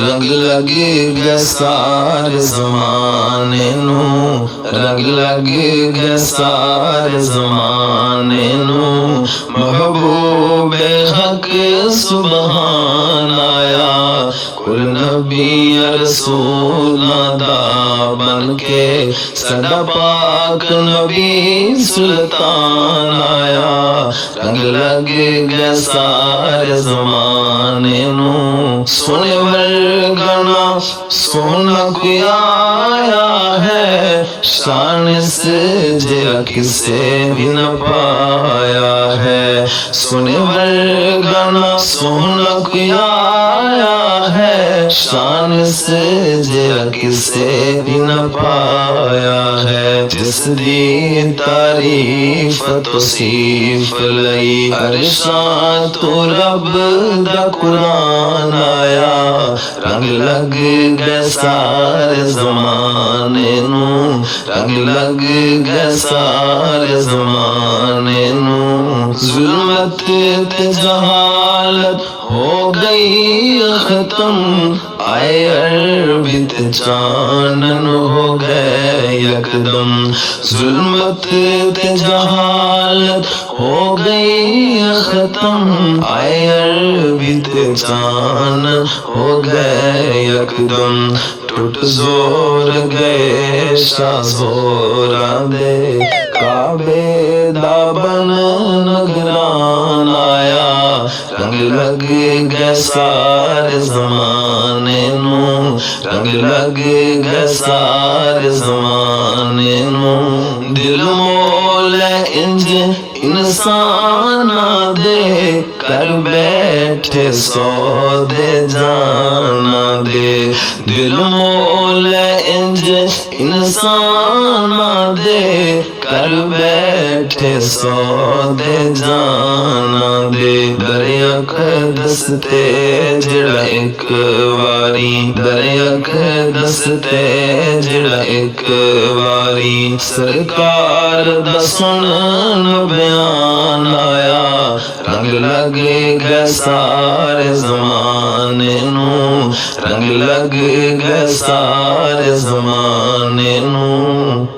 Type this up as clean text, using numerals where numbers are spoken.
رنگ لگے گا سارے زمانے نو، رنگ لگے گا سارے زمانے نو، محبوب حق سبحان آیا، کل نبی رسول دا بن کے، سدا پاک نبی سلطان آیا، رنگ لگے گا سارے زمانے نو، سونے ورگنا سونا کوئی آیا ہے، شان سے جرا کسے بھی نہ پایا ہے، سونے ورگنا سونا کوئی آیا ہے، شان سے جرا کسے بھی نہ پایا ہے، جس دی تعریف توصیف لئی عرشاں تو رب دا قرآن آیا، رنگ لگ گئے سارے زمانے نو، رنگ لگ گئے سارے زمانے نو، ظلمت تے جہالت ہو گئی ختم، آئے عربی تے چانن ہو گئے یکدم، ظلمت تے جہالت ہو گئی ختم، آئے عربی تے چانن ہو گئے یکدم، ٹوٹ زور گئے شاہ زورا دے، کعبے دا بن نگران آیا، رنگ لگ گئے سارے زمانے نو، رنگ لگ گئے سارے زمانے نو، دل مول انج انسان دے کر بیٹھے سودے جانا دے، دل مول انج انسان دے کر بیٹھے سودے جانا دے، دریا اقدس تے جڑا ایک واری، دریا اقدس تے جڑا ایک واری، سرکار دا سنن بیان آیا، رنگ لگے گئے سارے زمانے نو، رنگ لگ گئے سارے زمانے نو۔